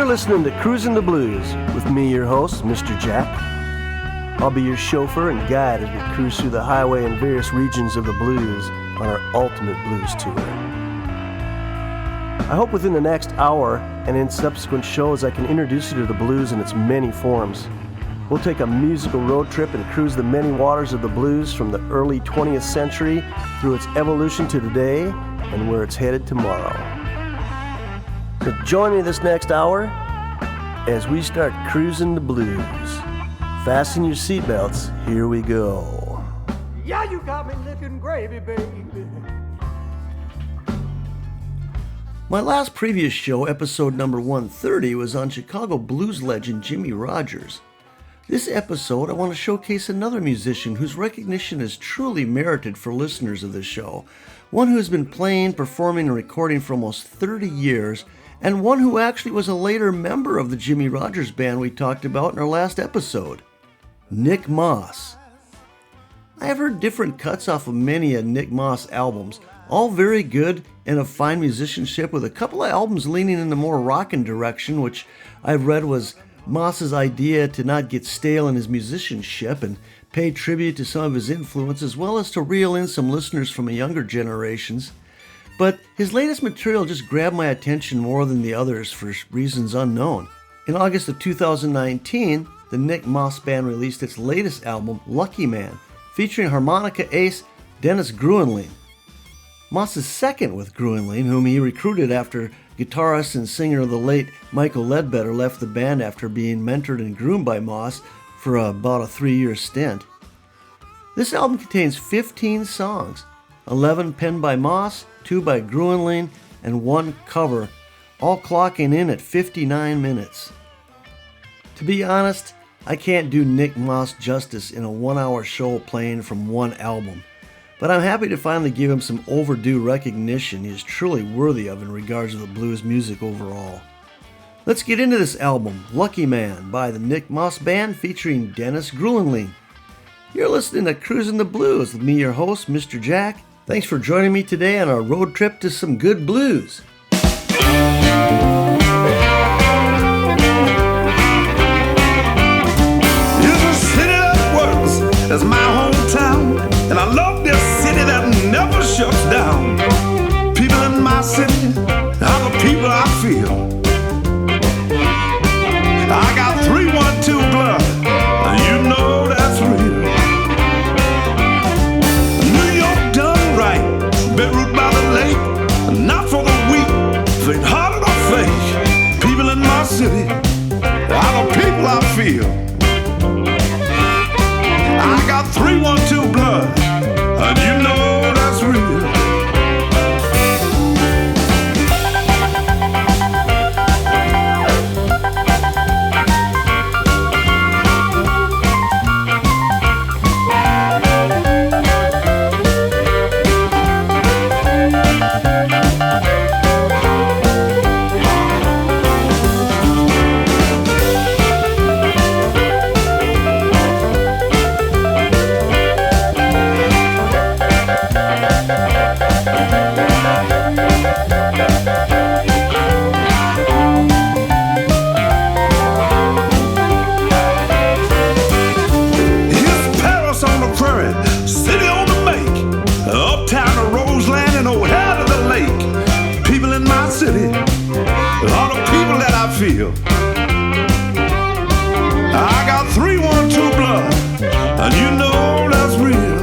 listening to Cruisin' the Blues with me, your host, Mr. Jack. I'll be your chauffeur and guide as we cruise through the highway in various regions of the blues on our ultimate blues tour. I hope within the next hour and in subsequent shows I can introduce you to the blues in its many forms. We'll take a musical road trip and cruise the many waters of the blues from the early 20th century through its evolution to today and where it's headed tomorrow. So join me this next hour as we start cruising the blues. Fasten your seatbelts, here we go. Yeah, you got me licking gravy, baby. My last previous show, episode number 130, was on Chicago blues legend Jimmie Rodgers. This episode, I want to showcase another musician whose recognition is truly merited for listeners of this show, one who has been playing, performing, and recording for almost 30 years, and one who actually was a later member of the Jimmie Rodgers band we talked about in our last episode, Nick Moss. I have heard different cuts off of many of Nick Moss albums, all very good and of fine musicianship, with a couple of albums leaning in the more rockin' direction, which I've read was Moss's idea to not get stale in his musicianship and pay tribute to some of his influence, as well as to reel in some listeners from younger generations. But his latest material just grabbed my attention more than the others for reasons unknown. In August of 2019, the Nick Moss Band released its latest album, Lucky Man, featuring harmonica ace Dennis Gruenling. Moss is second with Gruenling, whom he recruited after guitarist and singer of the late Michael Ledbetter left the band after being mentored and groomed by Moss for about a 3-year stint. This album contains 15 songs, 11 penned by Moss, 2 by Gruenling, and 1 cover, all clocking in at 59 minutes. To be honest, I can't do Nick Moss justice in a 1-hour show playing from one album, but I'm happy to finally give him some overdue recognition he is truly worthy of in regards to the blues music overall. Let's get into this album, Lucky Man, by the Nick Moss Band featuring Dennis Gruenling. You're listening to Cruisin' the Blues with me, your host, Mr. Jack. Thanks for joining me today on our road trip to some good blues. Here's a city that works as my hometown, and I love this city that never shuts down. People in my city are the people I feel. I got 312 blood, and you know that's real. Beirut by the lake, not for the weak, faint-hearted or fake. People in my city are the people I feel. I got 312 blood, and you know that's real. Feel. I got 312 blood, and you know that's real.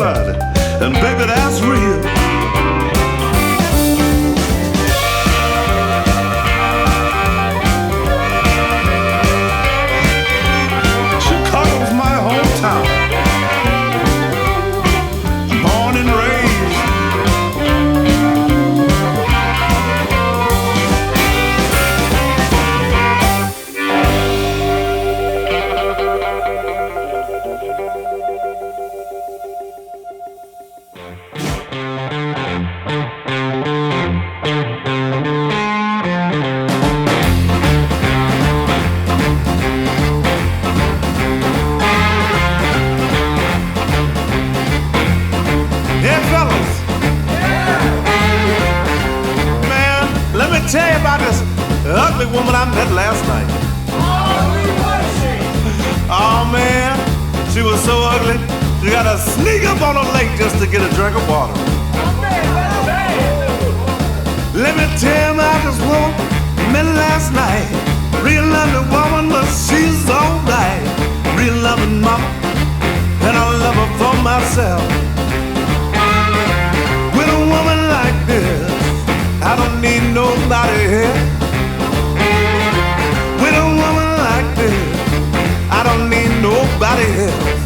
blood, and baby, that's real. Chicago's my hometown, born and raised. Tell you about this ugly woman I met last night. Oh man, she was so ugly. She got to sneak up on a lake just to get a drink of water. Let me tell you about this woman I met last night. Real loving woman, but she's alright. Real loving mama, and I love her for myself. With a woman like this, I don't need nobody here. With a woman like this, I don't need nobody else.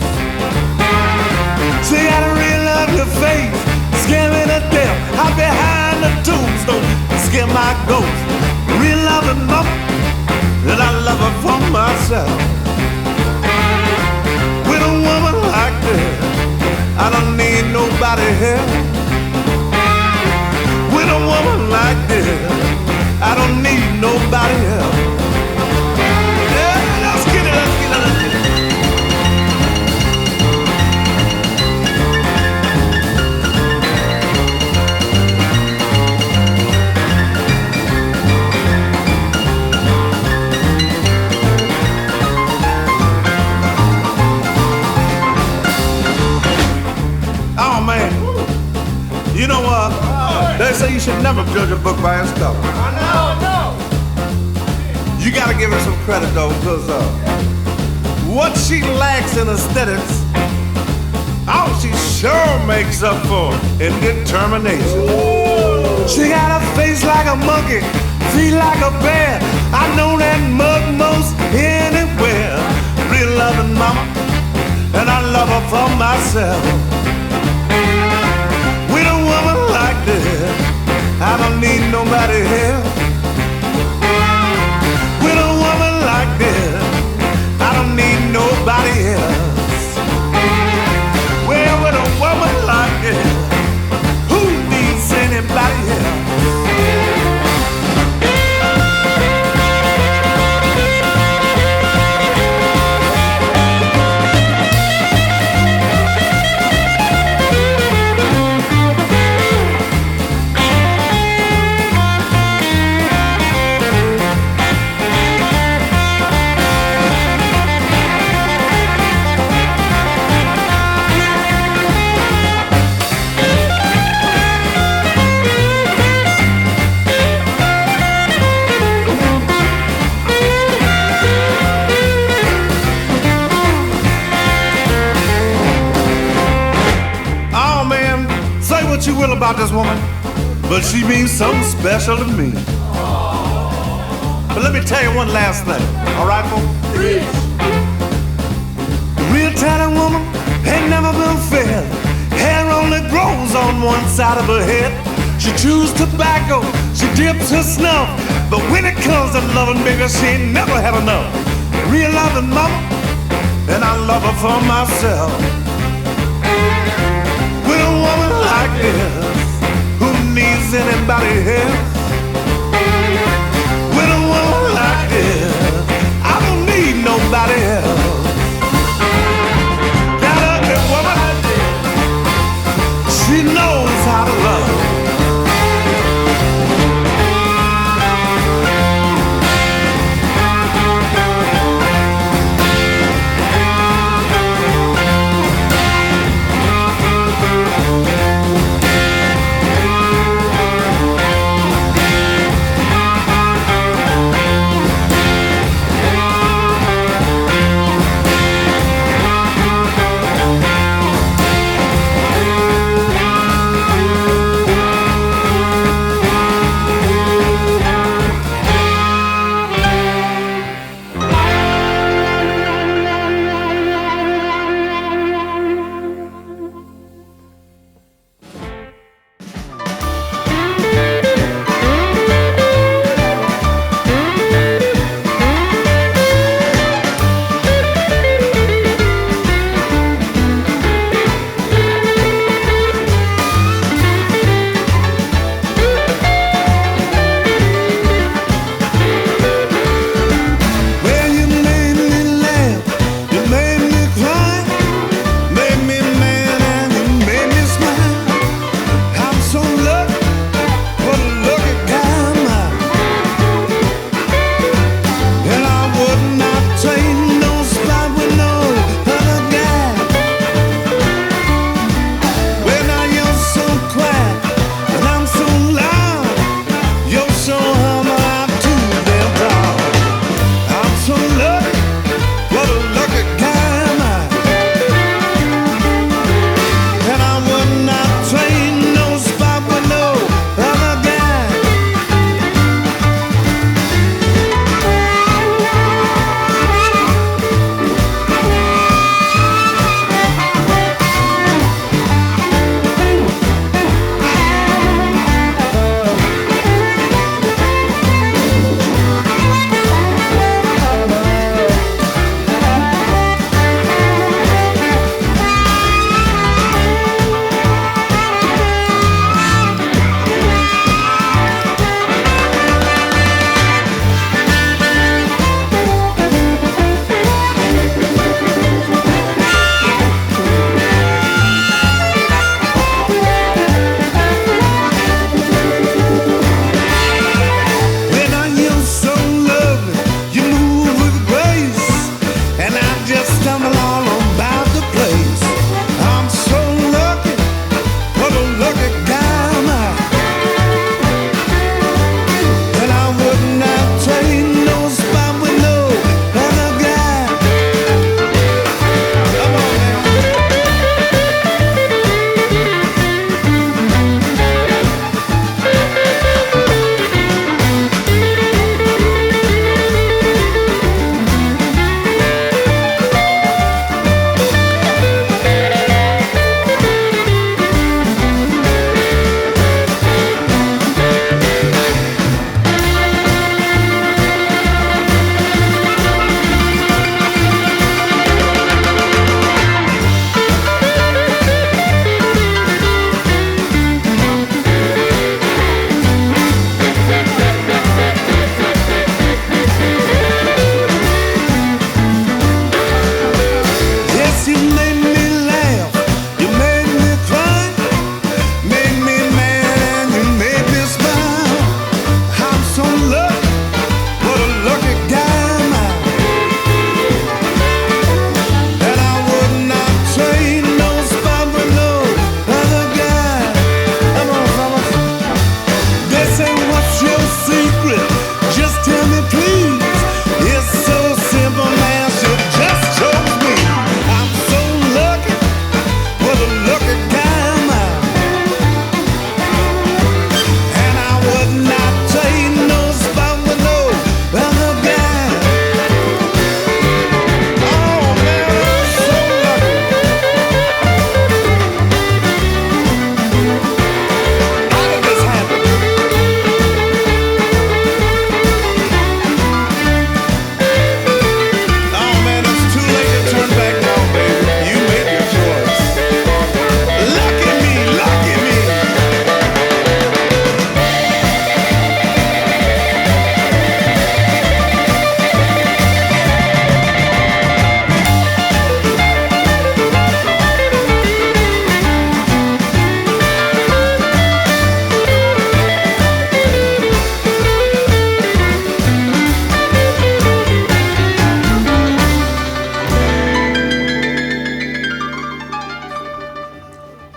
She got a real ugly face, scare me to death. Hide behind the tombstone, scare my ghost. Real loving mama, and I love her for myself. With a woman like this, I don't need nobody here. With a woman like this, I don't need nobody else. Yeah, let's get it, let's get it, let's get it. Oh man, you know what? They say you should never judge a book by its cover. I know. You gotta give her some credit though, because what she lacks in aesthetics, oh, she sure makes up for in determination. She got a face like a monkey, feet like a bear. I know that mug most anywhere. Real loving mama, and I love her for myself. With a woman like this, I don't need nobody else. With a woman like this, I don't need nobody else. Well, with a woman like this, who needs anybody else? You will about this woman, but she means something special to me. But let me tell you one last thing, all right, folks? Real tiny woman ain't never been fed. Hair only grows on one side of her head. She chews tobacco, she dips her snuff, but when it comes to loving, baby, she ain't never had enough. Real loving mama, and I love her for myself. With a woman like this, who needs anybody else? With a woman like this, I don't need nobody else. That ugly woman, she knows how to love.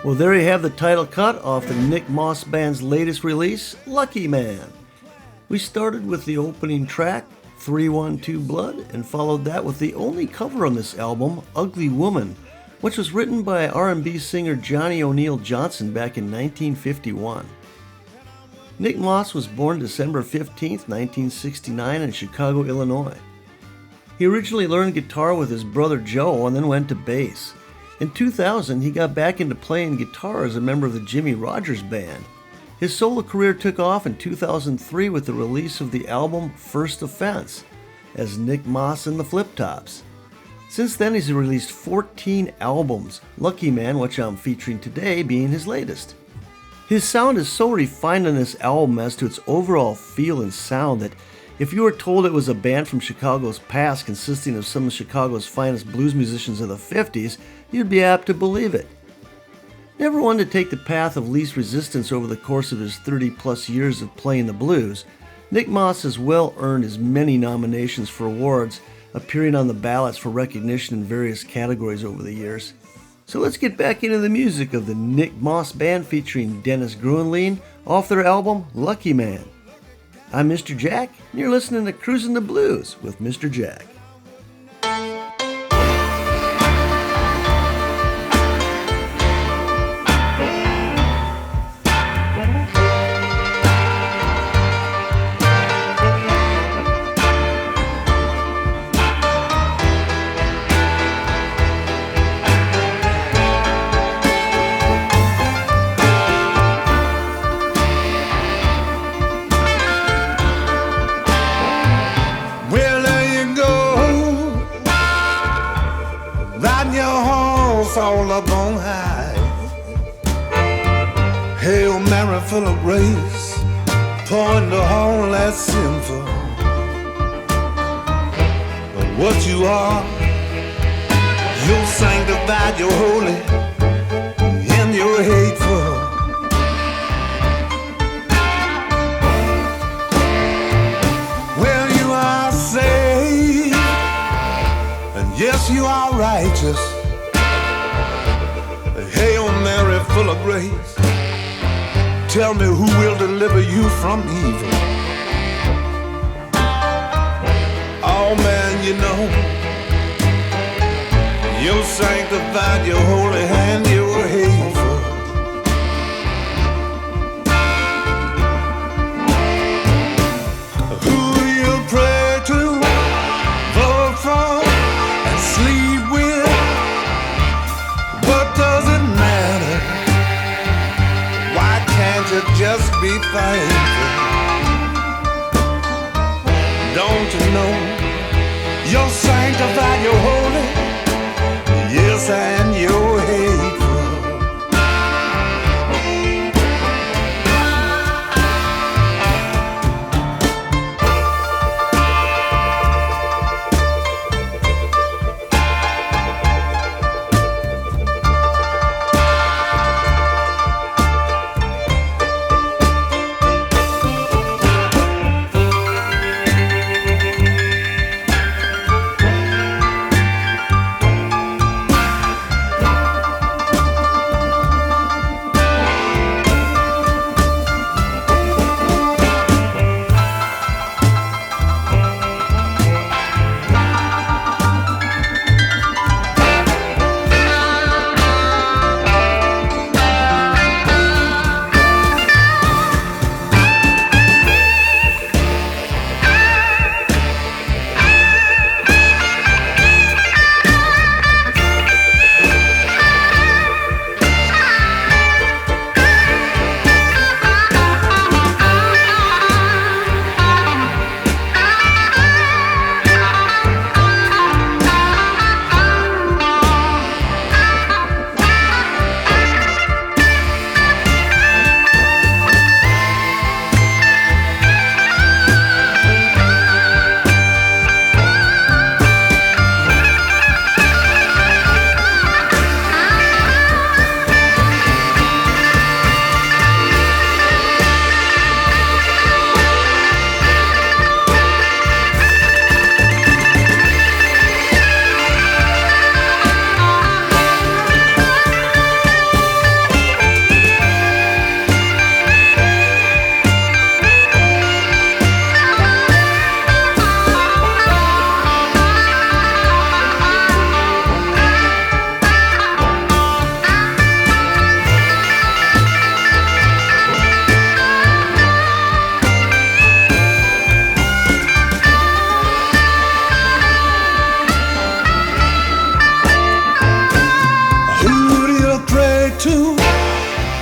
Well, there you have the title cut off the Nick Moss Band's latest release, Lucky Man. We started with the opening track, 312 Blood, and followed that with the only cover on this album, Ugly Woman, which was written by R&B singer Johnny O'Neill Johnson back in 1951. Nick Moss was born December 15, 1969 in Chicago, Illinois. He originally learned guitar with his brother Joe and then went to bass. In 2000, he got back into playing guitar as a member of the Jimmie Rodgers Band. His solo career took off in 2003 with the release of the album First Offense as Nick Moss and the Flip Tops. Since then, he's released 14 albums, Lucky Man, which I'm featuring today, being his latest. His sound is so refined on this album as to its overall feel and sound that if you were told it was a band from Chicago's past consisting of some of Chicago's finest blues musicians of the 50s, you'd be apt to believe it. Never one to take the path of least resistance over the course of his 30-plus years of playing the blues, Nick Moss has well earned his many nominations for awards, appearing on the ballots for recognition in various categories over the years. So let's get back into the music of the Nick Moss Band featuring Dennis Gruenlein off their album Lucky Man. I'm Mr. Jack, and you're listening to Cruisin' the Blues with Mr. Jack. All up on high. Hail Mary, full of grace, pouring the whole that's sinful. But what you are, you're sanctified, you're holy, and you're hateful. Well, you are saved, and yes, you are righteous. Hail Mary, full of grace, tell me who will deliver you from evil. Oh man, you know, you're sanctified, you're holy, and you're hateful. Who do you pray to, vote for, and sleep with? What does it matter? Why can't you just be thankful? Don't you know you're sanctified, you're holy, yes, and you're hateful. to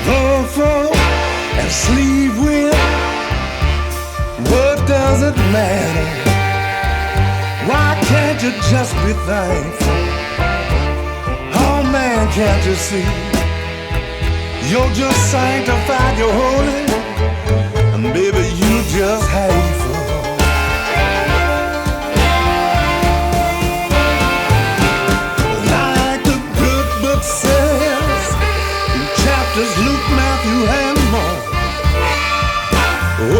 vote for and sleep with, what does it matter? Why can't you just be thankful? Oh man, can't you see? You're just sanctified, you're holy, and baby, you just hateful. Like the good book says in chapters Luke, Matthew, and more,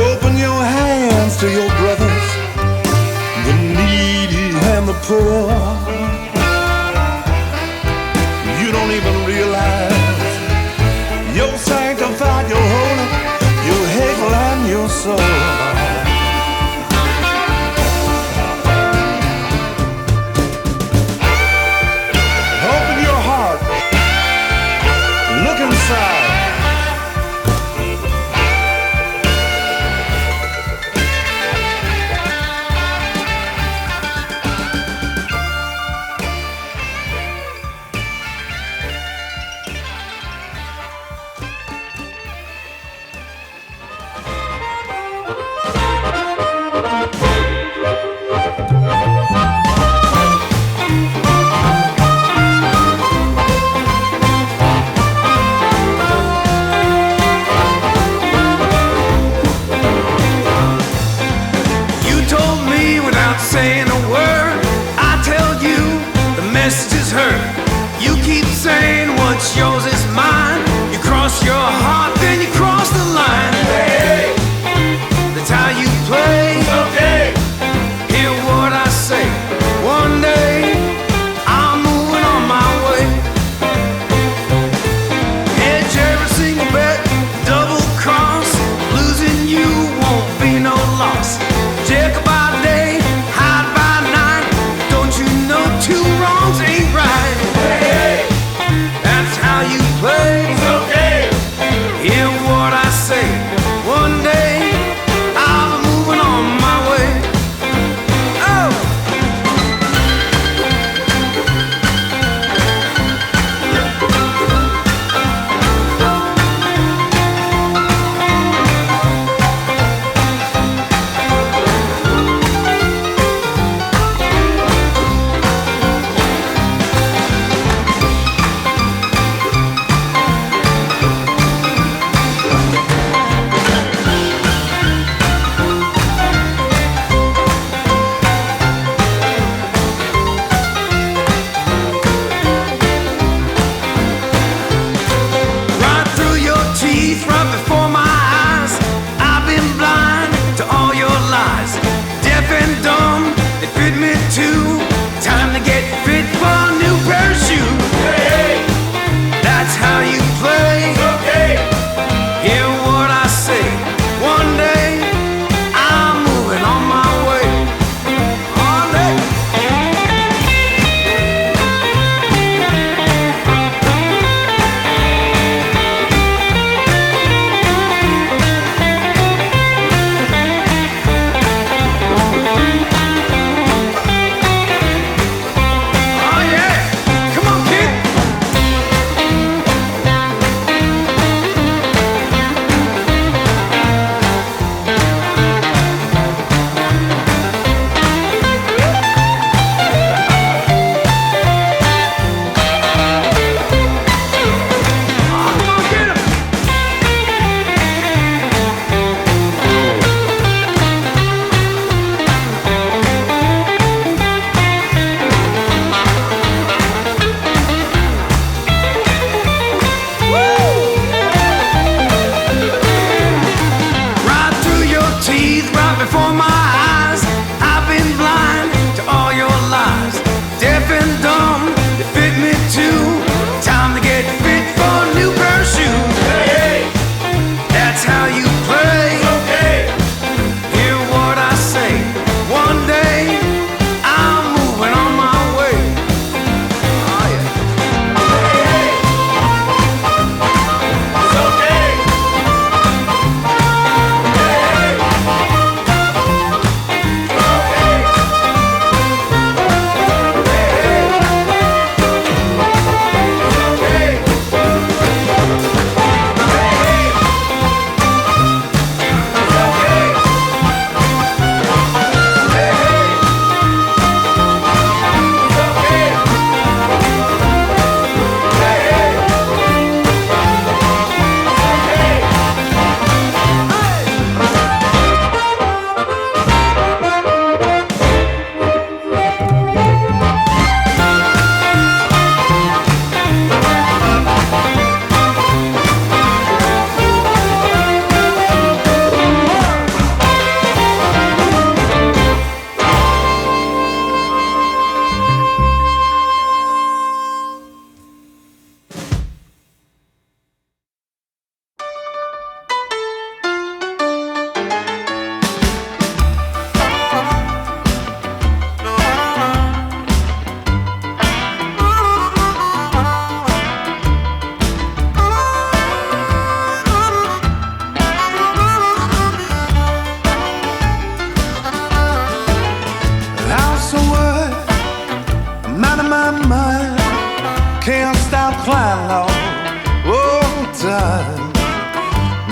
open your hands to your brothers, the needy and the poor. You don't even realize you're sanctified, you're holy, you're hateful, and you're so. Open your heart, look inside.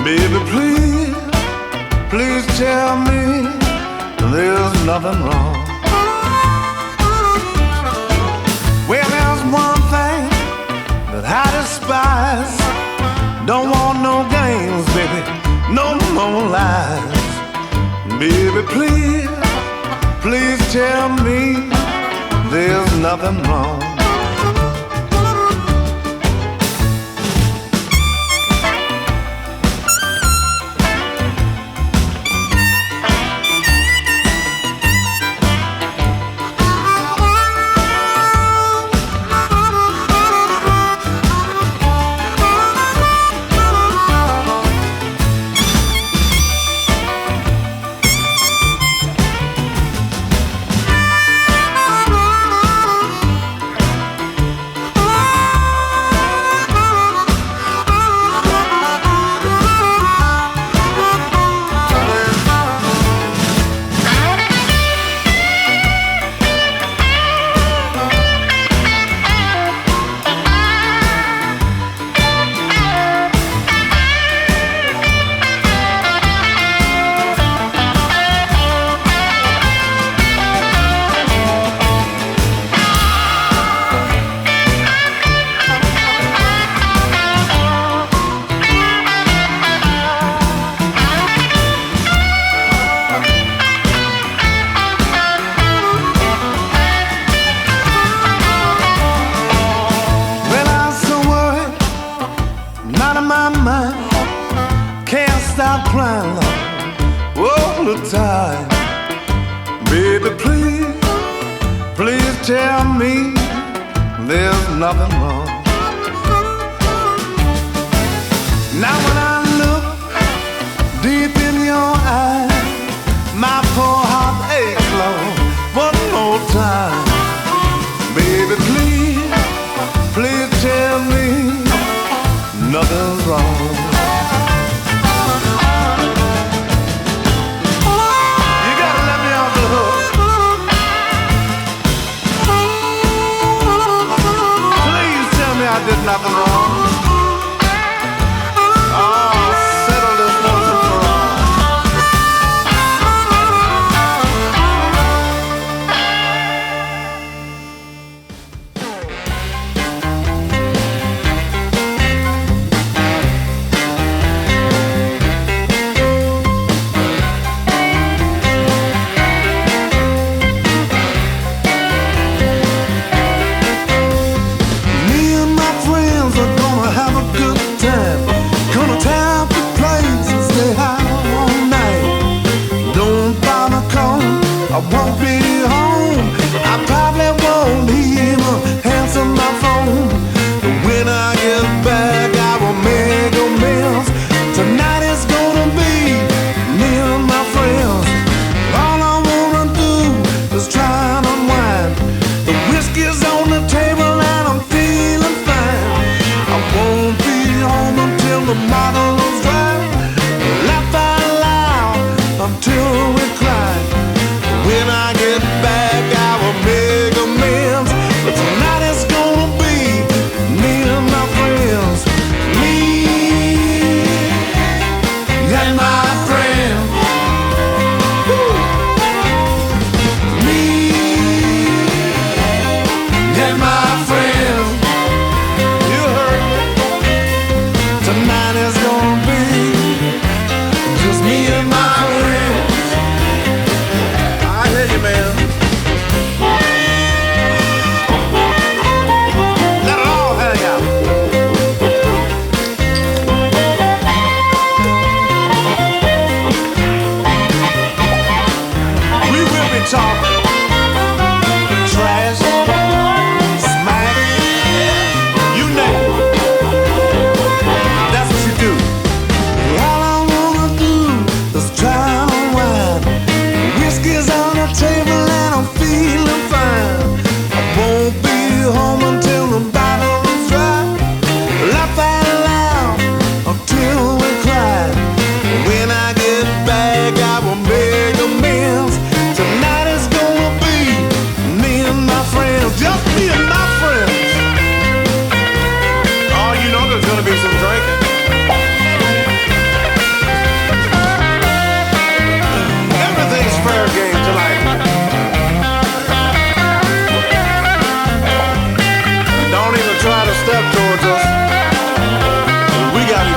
Baby, please, please tell me there's nothing wrong. Well, there's one thing that I despise. Don't want no games, baby, no more lies. Baby, please, please tell me there's nothing wrong.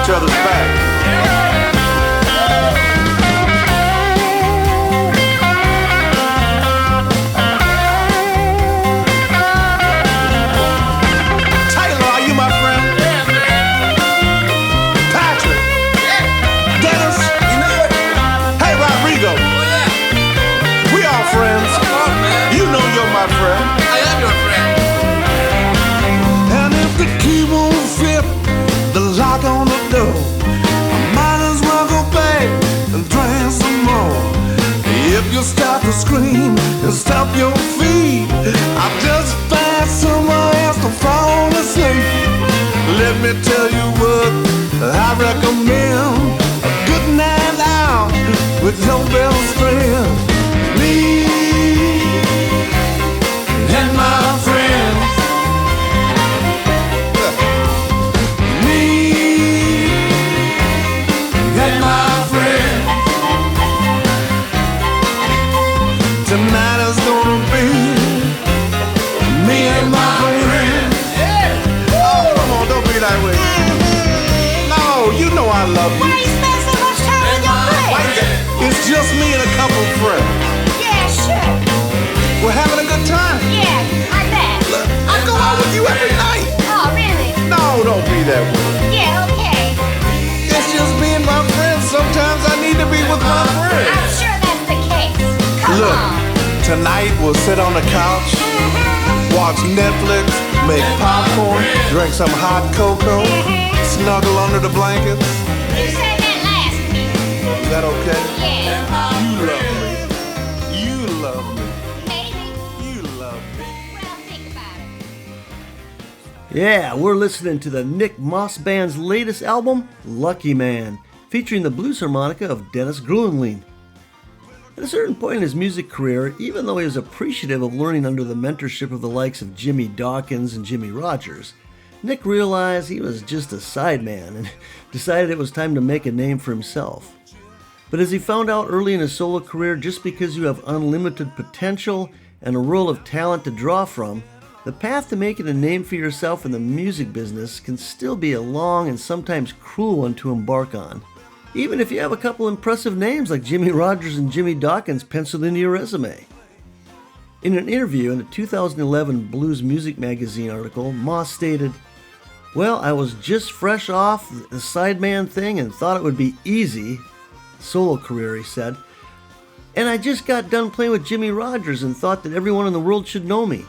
each other's back. Stop to scream and stomp your feet. I'll just find somewhere else to fall asleep. Let me tell you what I recommend: a good night out with your best friend. Me and my friends. Me and my friends. Tonight is gonna be me and my friends. Oh, come on, don't be that way. No, you know I love you. Why you spend so much time with your friends? It's just me and a couple of friends. Yeah, sure. We're having a good time. Yeah, I bet. Look, I go out with you every night. Oh, really? No, don't be that way. Yeah, okay. It's just me and my friends. Sometimes I need to be with my friends. I'm sure that's the case. Come Look, on. tonight we'll sit on the couch, watch Netflix, make popcorn, drink some hot cocoa, snuggle under the blankets. You said that last week. Is that okay? Yeah. You love me. You love me. Maybe. You love me. Well, think about it. Yeah, we're listening to the Nick Moss Band's latest album, Lucky Man, featuring the blues harmonica of Dennis Gruenling. At a certain point in his music career, even though he was appreciative of learning under the mentorship of the likes of Jimmy Dawkins and Jimmy Rogers, Nick realized he was just a sideman and decided it was time to make a name for himself. But as he found out early in his solo career, just because you have unlimited potential and a world of talent to draw from, the path to making a name for yourself in the music business can still be a long and sometimes cruel one to embark on, even if you have a couple impressive names like Jimmy Rogers and Jimmy Dawkins penciled into your resume. In an interview in a 2011 Blues Music Magazine article, Moss stated, "Well, I was just fresh off the sideman thing and thought it would be easy," solo career, he said, "and I just got done playing with Jimmy Rogers and thought that everyone in the world should know me.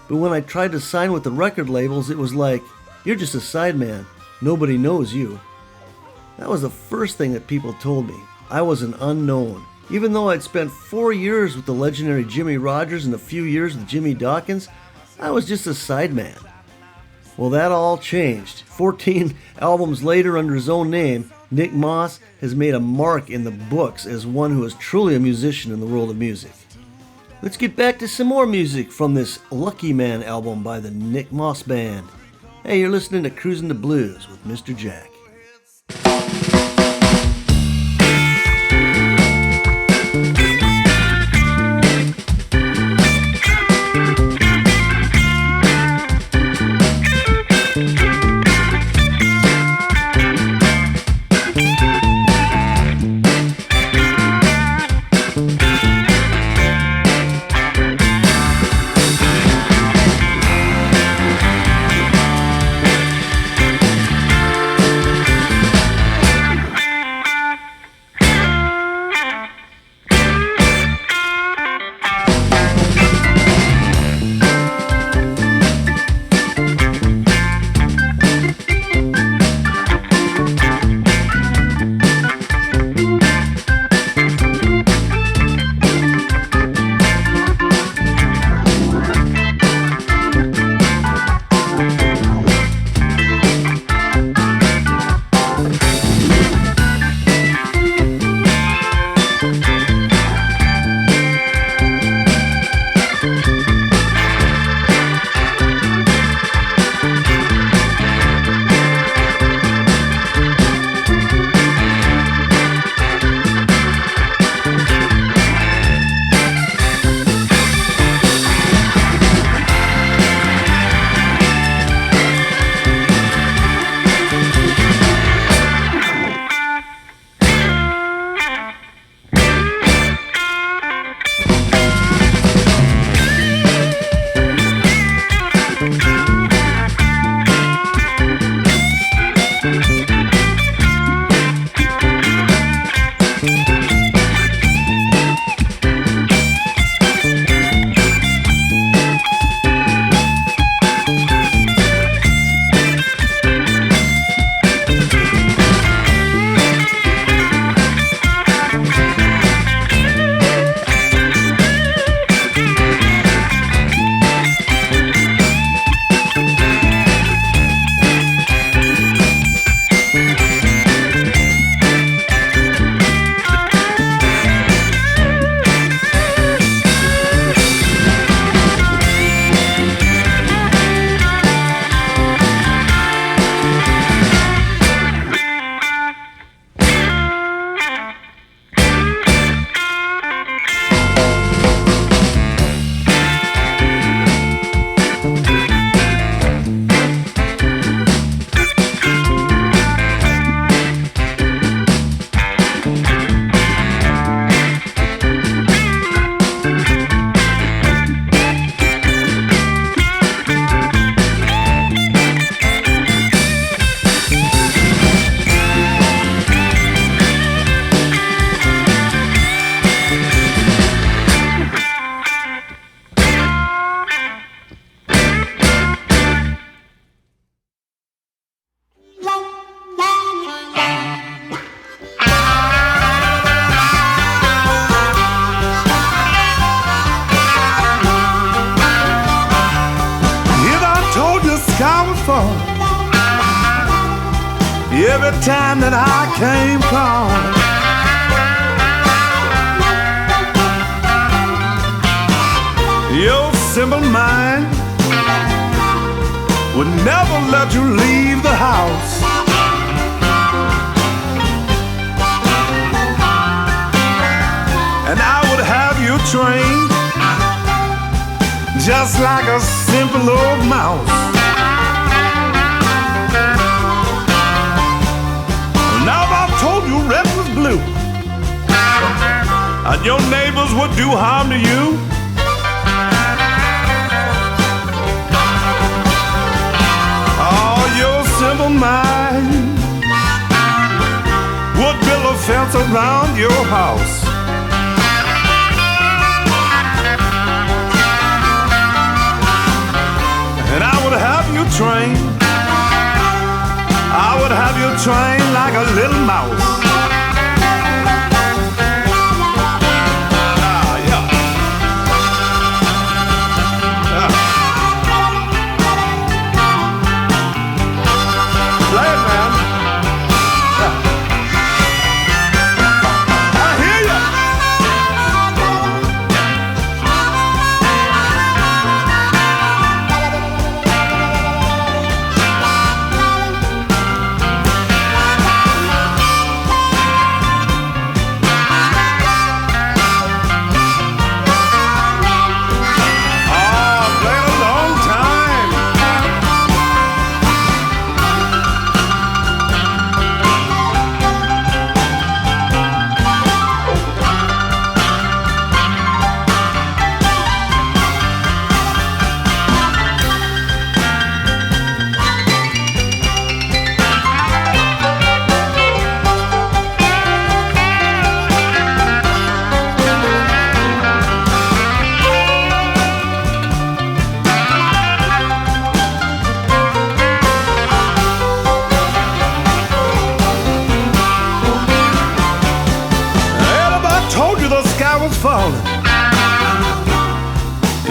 But when I tried to sign with the record labels, it was like, you're just a sideman. Nobody knows you." That was the first thing that people told me. I was an unknown. Even though I'd spent 4 years with the legendary Jimmy Rogers and a few years with Jimmy Dawkins, I was just a sideman. Well, that all changed. 14 albums later under his own name, Nick Moss has made a mark in the books as one who is truly a musician in the world of music. Let's get back to some more music from this Lucky Man album by the Nick Moss Band. Hey, you're listening to Cruisin' the Blues with Mr. Jack. every time that I came calling. Your simple mind would never let you leave the house. And I would have you trained just like a simple old mouse. Now if I told you red was blue and your neighbors would do harm to you, your simple mind would build a fence around your house. And I would have you trained, I would have you trained like a little mouse.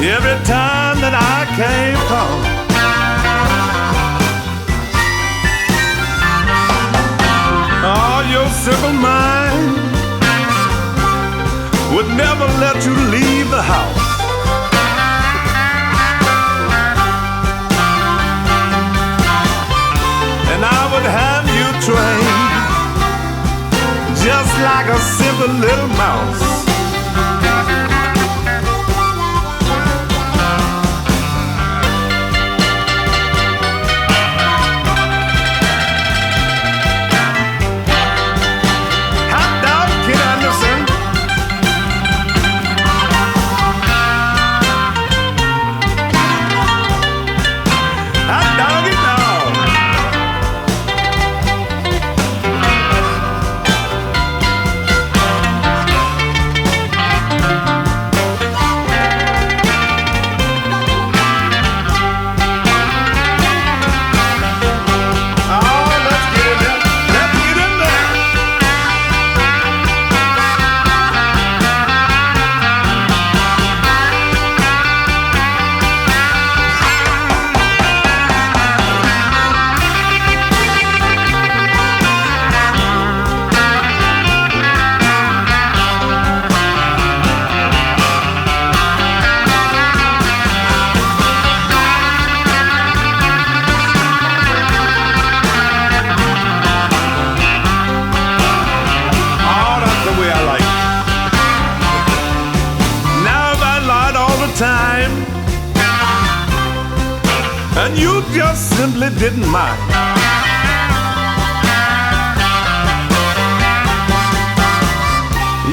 Every time that I came home, oh, your simple mind would never let you leave the house. And I would have you trained just like a simple little mouse. And you just simply didn't mind.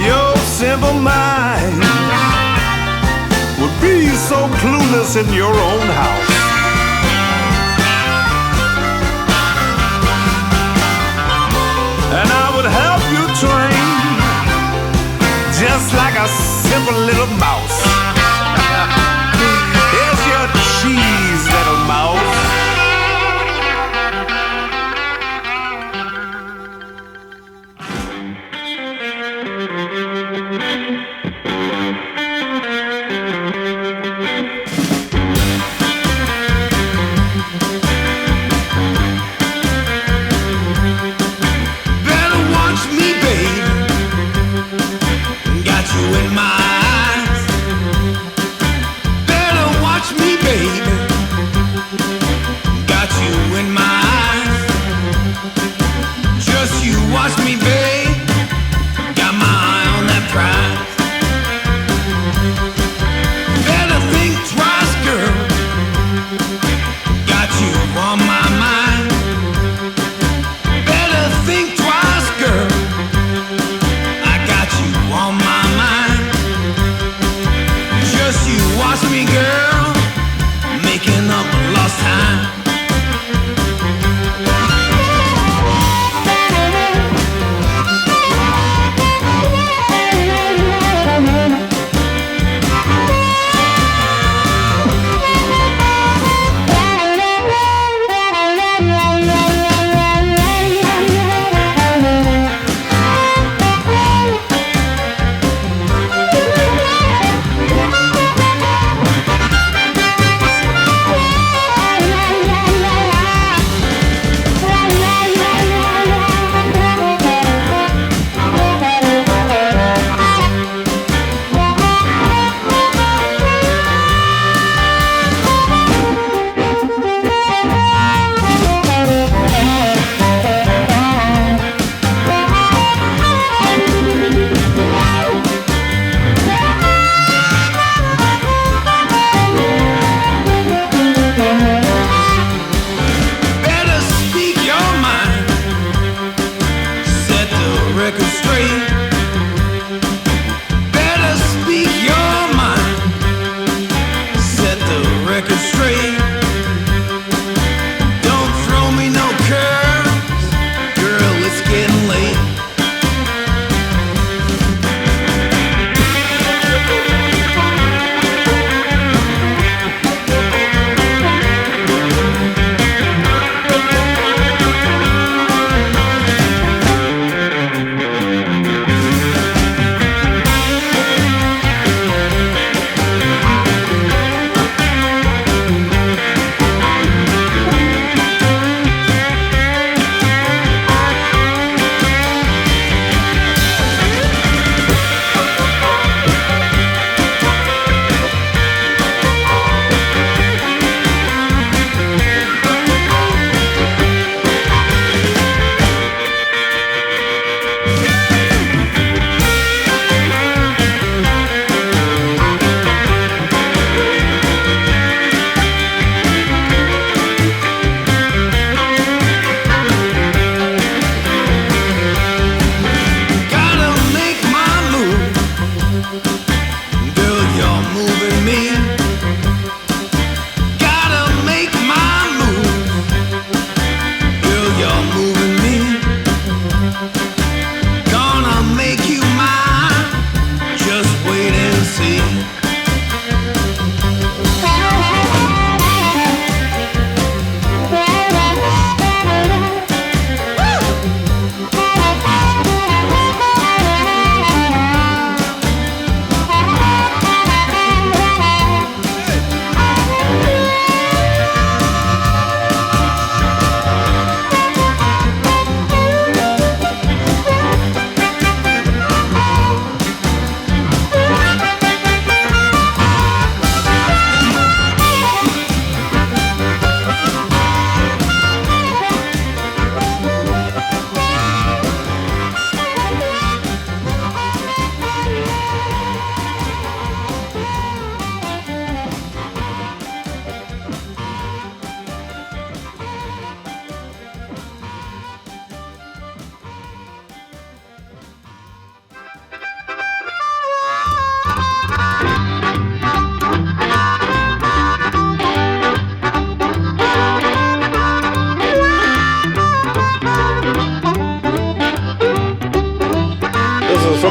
Your simple mind would be so clueless in your own house. And I would help you train just like a simple little mouse. Here's your cheese, little mouse.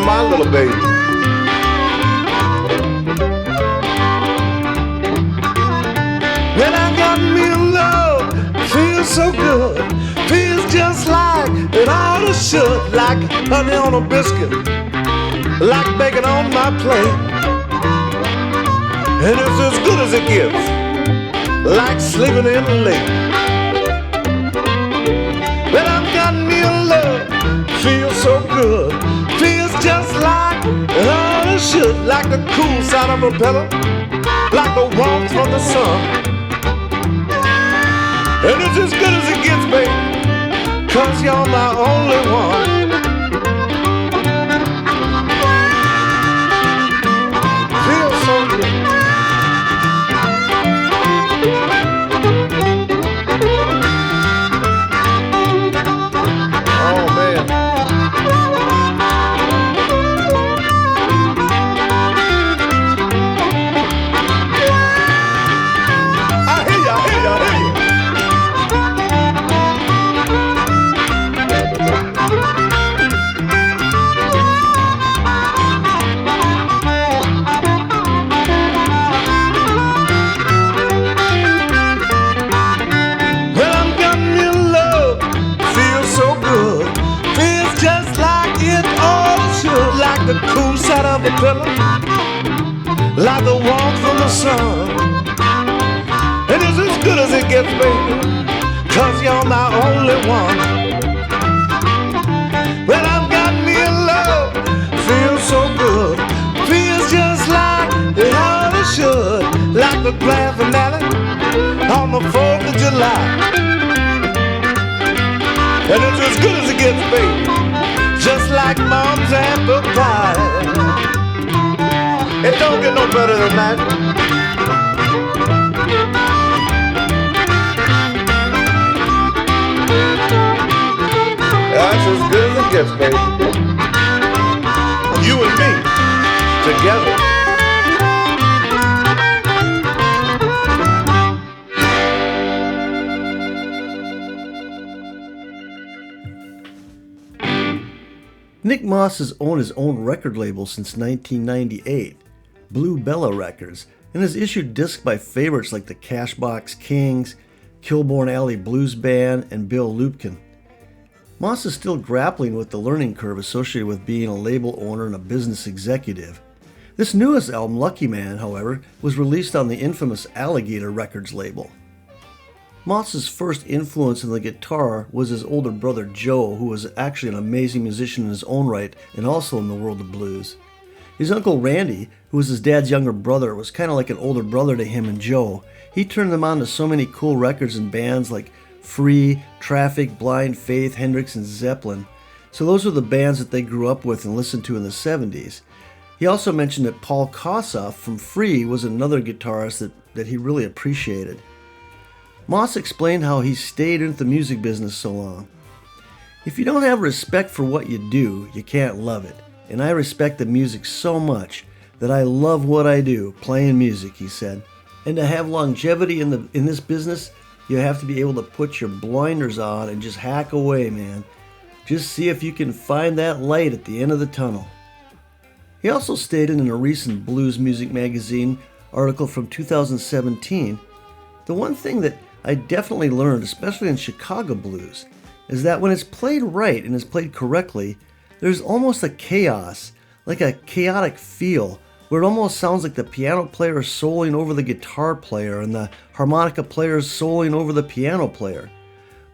my little baby. When I got me a love, feels so good. Feels just like it ought to should. Like honey on a biscuit, like bacon on my plate. And it's as good as it gets, like sleeping in late. When I've got me a love, feels so good. Feels just like it ought to should. Like the cool side of a pillow, like the warmth from the sun. And it's as good as it gets, baby, 'cause you're my only one. Feels so good. Oh man. I hear ya, I hear ya, I hear ya. Well, I'm got me love, feels so good. Feels just like it all should. Like the cool side of a pillow, like the warmth from the sun. And it's as good as it gets, baby, 'cause you're my only one. Well, I've got me a love, feels so good. Feels just like it all it should. Like the grand finale on the 4th of July. And it's as good as it gets, baby, just like mom's apple pie. It don't get no better than that. That's as good as it gets, baby. You and me, together. Nick Moss has owned his own record label since 1998, Blue Bella Records, and has issued discs by favorites like the Cashbox Kings, Kilbourne Alley Blues Band, and Bill Lupkin. Moss is still grappling with the learning curve associated with being a label owner and a business executive. This newest album, Lucky Man, however, was released on the infamous Alligator Records label. Moss's first influence in the guitar was his older brother Joe, who was actually an amazing musician in his own right and also in the world of blues. His uncle Randy, who was his dad's younger brother, was kind of like an older brother to him and Joe. He turned them on to so many cool records and bands like Free, Traffic, Blind Faith, Hendrix, and Zeppelin. So those were the bands that they grew up with and listened to in the 70s. He also mentioned that Paul Kossoff from Free was another guitarist that he really appreciated. Moss explained how he stayed into the music business so long. If you don't have respect for what you do, you can't love it. And I respect the music so much that I love what I do, playing music, he said. And to have longevity in this business, you have to be able to put your blinders on and just hack away, man. Just see if you can find that light at the end of the tunnel. He also stated in a recent Blues Music Magazine article from 2017, the one thing that I definitely learned, especially in Chicago blues, is that when it's played right and is played correctly, there's almost a chaos, like a chaotic feel, where it almost sounds like the piano player is soloing over the guitar player and the harmonica player is soloing over the piano player.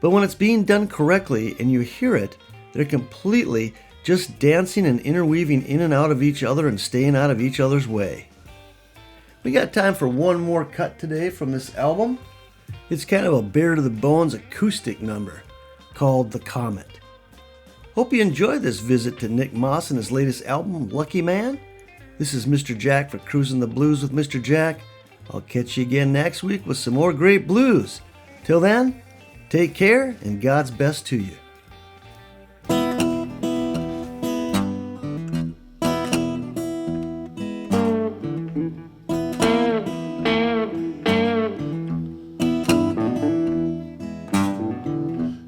But when it's being done correctly and you hear it, they're completely just dancing and interweaving in and out of each other and staying out of each other's way. We got time for one more cut today from this album. It's kind of a bare to the bones acoustic number called The Comet. Hope you enjoyed this visit to Nick Moss and his latest album, Lucky Man. This is Mr. Jack for Cruisin' the Blues with Mr. Jack. I'll catch you again next week with some more great blues. Till then, take care and God's best to you.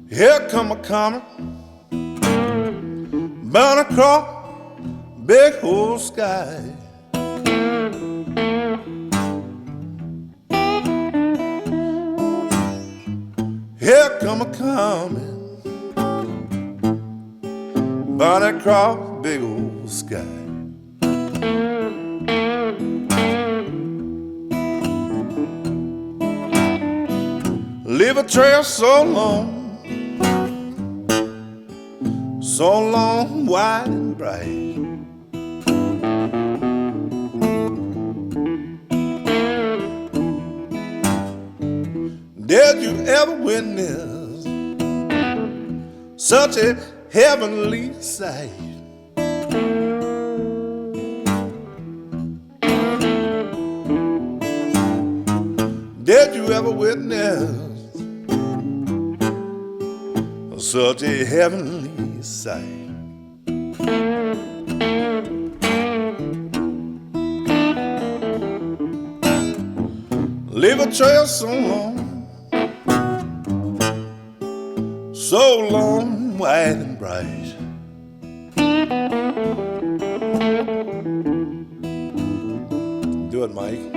Here come a comet, burn across big whole sky. Here come a coming, burn across big old sky. Leave a trail so long, wide and bright. Did you ever witness such a heavenly sight? Did you ever witness such a heavenly sight? Leave a trail so long, wide and bright. Do it, Mike.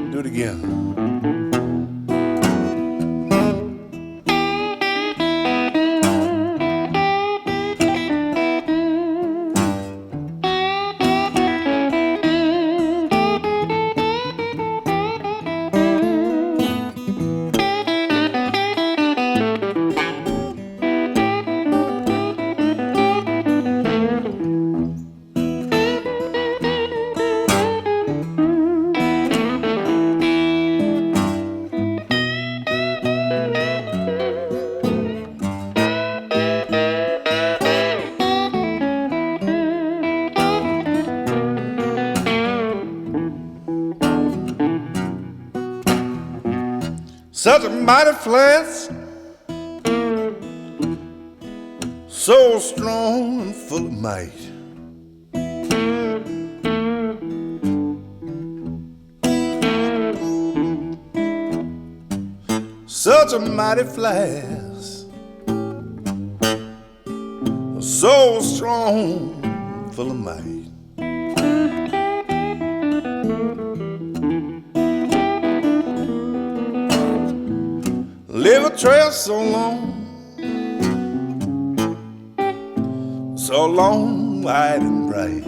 Do it again. Such a mighty flash, so strong and full of might. Such a mighty flash, so strong, full of might. Leave a trail so long, wide and bright.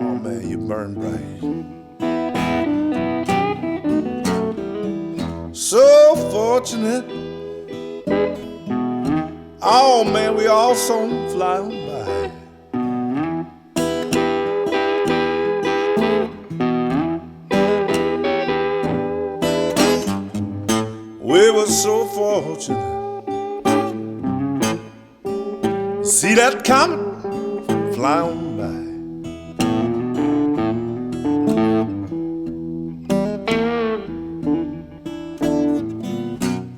Oh man, you burn bright. So fortunate. Oh man, we all saw them fly on by. We were so fortunate. See that comet fly on by.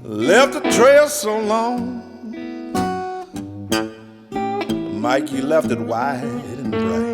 Left the trail so long, Mike, you left it wide and bright.